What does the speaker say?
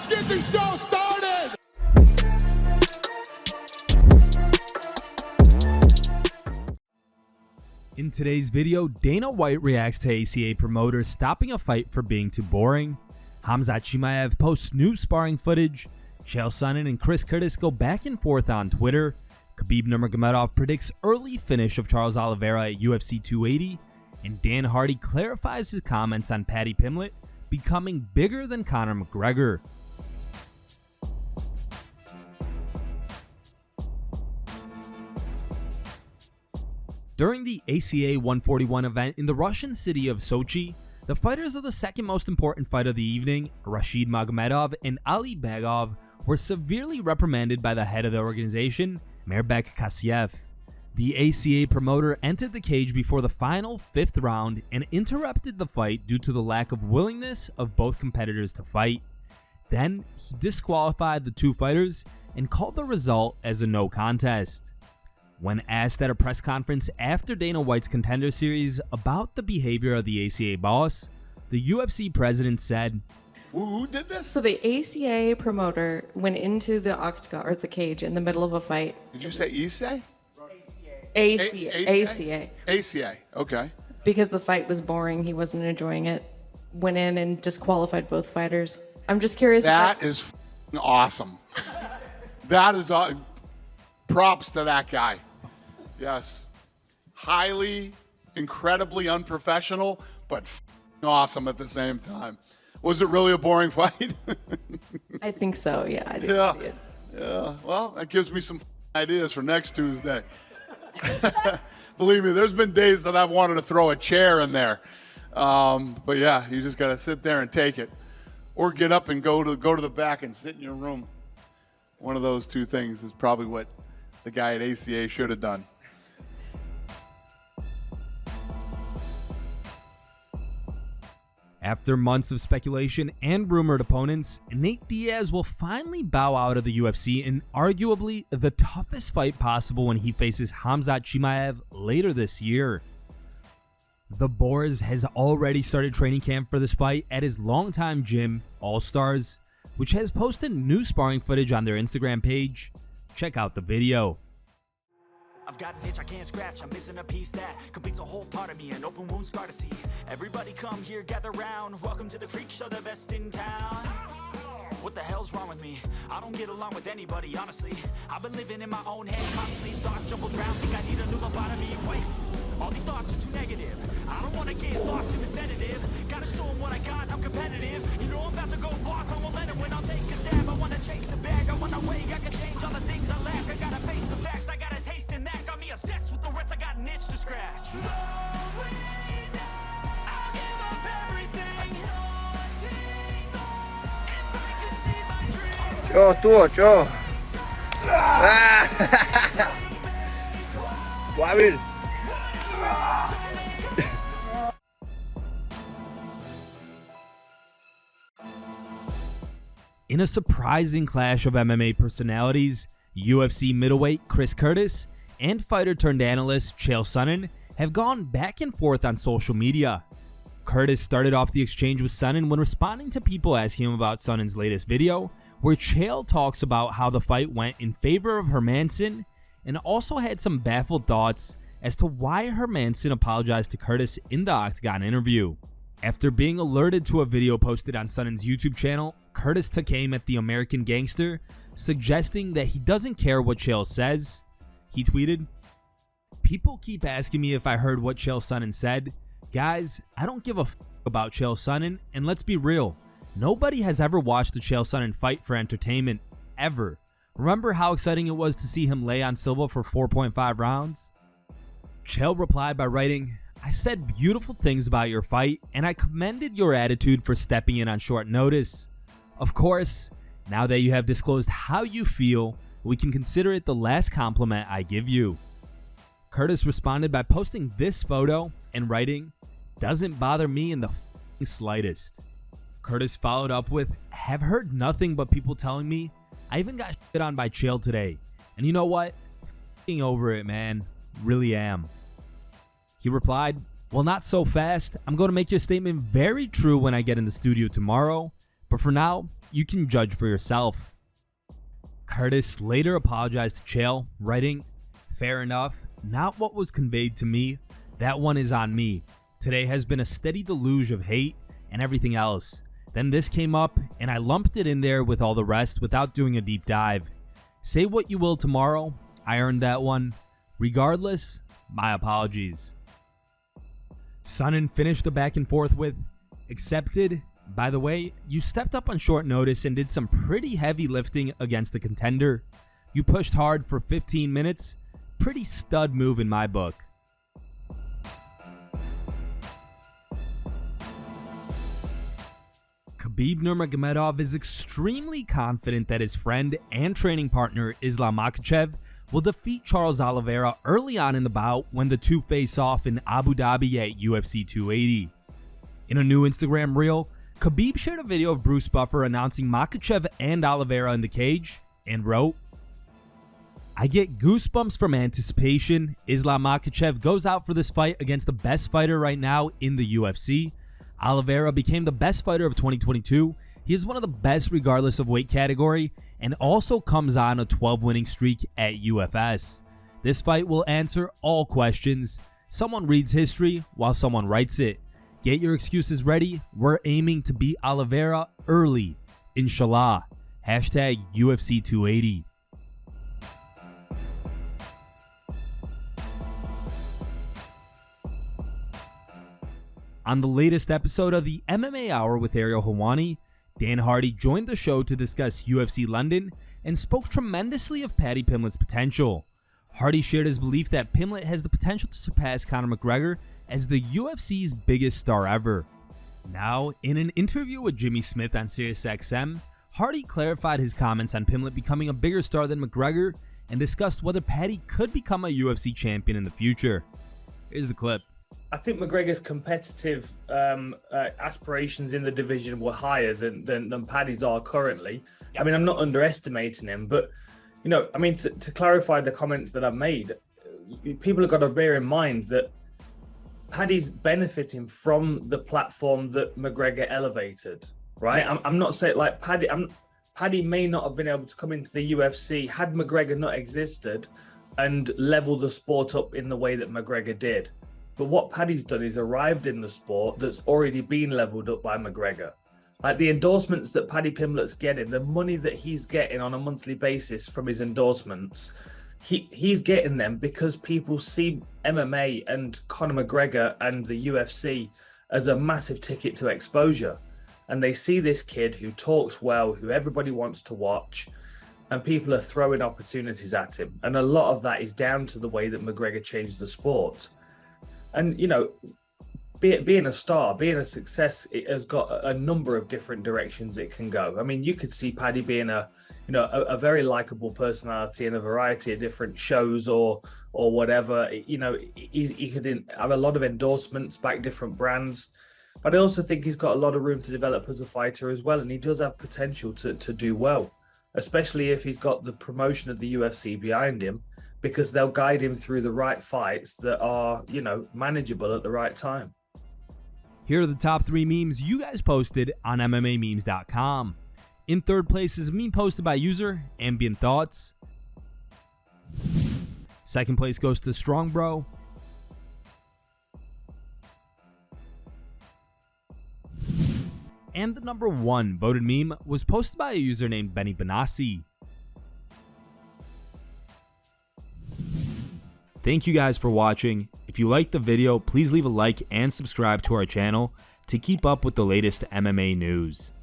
get this show started! In today's video, Dana White reacts to ACA promoters stopping a fight for being too boring. Khamzat Chimaev posts new sparring footage. Chael Sonnen and Chris Curtis go back and forth on Twitter. Khabib Nurmagomedov predicts early finish of Charles Oliveira at UFC 280. And Dan Hardy clarifies his comments on Paddy Pimblett becoming bigger than Conor McGregor. During the ACA 141 event in the Russian city of Sochi, the fighters of the second most important fight of the evening, Rashid Magomedov and Ali Bagov, were severely reprimanded by the head of the organization, Mirbek Kasiev. The ACA promoter entered the cage before the final 5th round and interrupted the fight due to the lack of willingness of both competitors to fight. Then, he disqualified the two fighters and called the result as a no contest. When asked at a press conference after Dana White's Contender Series about the behavior of the ACA boss, the UFC president said, Who did this? So the ACA promoter went into the octagon or the cage in the middle of a fight. Did you say Issei? ACA. ACA, okay. Because the fight was boring, he wasn't enjoying it. Went in and disqualified both fighters. I'm just curious. That is f***ing awesome. That is props to that guy. Yes. Highly, incredibly unprofessional, but f***ing awesome at the same time. Was it really a boring fight? I think so, yeah. I didn't see it. Yeah, well, that gives me some ideas for next Tuesday. Believe me, there's been days that I've wanted to throw a chair in there. But yeah, you just got to sit there and take it. Or get up and go to the back and sit in your room. One of those two things is probably what the guy at ACA should have done. After months of speculation and rumored opponents, Nate Diaz will finally bow out of the UFC in arguably the toughest fight possible when he faces Khamzat Chimaev later this year. The Boars has already started training camp for this fight at his longtime gym, All Stars, which has posted new sparring footage on their Instagram page. Check out the video. I've got an itch I can't scratch, I'm missing a piece that completes a whole part of me, an open wound scar to see. Everybody come here, gather round, welcome to the freak show, the best in town. What the hell's wrong with me? I don't get along with anybody, honestly. I've been living in my own head, constantly thoughts jumbled around, think I need a new lobotomy. Wait, all these thoughts are too negative. I don't wanna get lost in the sedative. Gotta show them what I got, I'm competitive. You know I'm about to go block, I won't let it win, I'll take a stab. I wanna chase the bag, I wanna weigh, I can change all the things I lack. I gotta face the facts, I got a taste in that. Got me obsessed with the rest, I got an itch to scratch. I'll give up everything. If I could see my dreams. Yo. Guabil. In a surprising clash of MMA personalities, UFC middleweight Chris Curtis and fighter-turned-analyst Chael Sonnen have gone back and forth on social media. Curtis started off the exchange with Sonnen when responding to people asking him about Sonnen's latest video, where Chael talks about how the fight went in favor of Hermansson and also had some baffled thoughts as to why Hermansson apologized to Curtis in the Octagon interview. After being alerted to a video posted on Sonnen's YouTube channel, Curtis took aim at the American gangster, suggesting that he doesn't care what Chael says. He tweeted, "People keep asking me if I heard what Chael Sonnen said. Guys, I don't give a f about Chael Sonnen, and let's be real, nobody has ever watched the Chael Sonnen fight for entertainment, ever. Remember how exciting it was to see him lay on Silva for 4.5 rounds? Chael replied by writing, "I said beautiful things about your fight, and I commended your attitude for stepping in on short notice. Of course, now that you have disclosed how you feel, we can consider it the last compliment I give you." Curtis responded by posting this photo and writing, "Doesn't bother me in the slightest." Curtis followed up with, "Have heard nothing but people telling me. I even got shit on by Chael today. And you know what? F***ing over it, man. Really am." He replied, "Well, not so fast. I'm going to make your statement very true when I get in the studio tomorrow. But for now, you can judge for yourself. Curtis later apologized to Chael, writing, "Fair enough, not what was conveyed to me. That one is on me. Today has been a steady deluge of hate and everything else. Then this came up and I lumped it in there with all the rest without doing a deep dive. Say what you will tomorrow, I earned that one. Regardless, my apologies." Sonnen finished the back and forth with, "Accepted. By the way, you stepped up on short notice and did some pretty heavy lifting against a contender. You pushed hard for 15 minutes. Pretty stud move in my book." Khabib Nurmagomedov is extremely confident that his friend and training partner Islam Makhachev will defeat Charles Oliveira early on in the bout when the two face off in Abu Dhabi at UFC 280. In a new Instagram reel, Khabib shared a video of Bruce Buffer announcing Makhachev and Oliveira in the cage and wrote, "I get goosebumps from anticipation. Islam Makhachev goes out for this fight against the best fighter right now in the UFC. Oliveira became the best fighter of 2022. He is one of the best regardless of weight category and also comes on a 12 winning streak at UFS. This fight will answer all questions. Someone reads history while someone writes it. Get your excuses ready. We're aiming to beat Oliveira early. Inshallah. Hashtag UFC 280. On the latest episode of the MMA Hour with Ariel Helwani, Dan Hardy joined the show to discuss UFC London and spoke tremendously of Paddy Pimblett's potential. Hardy shared his belief that Pimblett has the potential to surpass Conor McGregor as the UFC's biggest star ever. Now, in an interview with Jimmy Smith on SiriusXM, Hardy clarified his comments on Pimblett becoming a bigger star than McGregor and discussed whether Paddy could become a UFC champion in the future. Here's the clip. I think McGregor's competitive aspirations in the division were higher than Paddy's are currently. I mean, I'm not underestimating him, but, you know, I mean, to clarify the comments that I've made, people have got to bear in mind that Paddy's benefiting from the platform that McGregor elevated, right? I'm not saying like Paddy may not have been able to come into the UFC had McGregor not existed and level the sport up in the way that McGregor did. But what Paddy's done is arrived in the sport that's already been leveled up by McGregor. Like the endorsements that Paddy Pimblett's getting, the money that he's getting on a monthly basis from his endorsements, he's getting them because people see MMA and Conor McGregor and the UFC as a massive ticket to exposure. And they see this kid who talks well, who everybody wants to watch, and people are throwing opportunities at him. And a lot of that is down to the way that McGregor changed the sport. And, you know, being a star, being a success, it has got a number of different directions it can go. I mean, you could see Paddy being a very likable personality in a variety of different shows or whatever. You know, he could have a lot of endorsements, back different brands. But I also think he's got a lot of room to develop as a fighter as well. And he does have potential to do well, especially if he's got the promotion of the UFC behind him, because they'll guide him through the right fights that are, you know, manageable at the right time. Here are the top 3 memes you guys posted on MMA-memes.com. In third place is a meme posted by user Ambient Thoughts. Second place goes to Strong Bro. And the number 1 voted meme was posted by a user named Benny Benassi. Thank you guys for watching. If you liked the video, please leave a like and subscribe to our channel to keep up with the latest MMA news.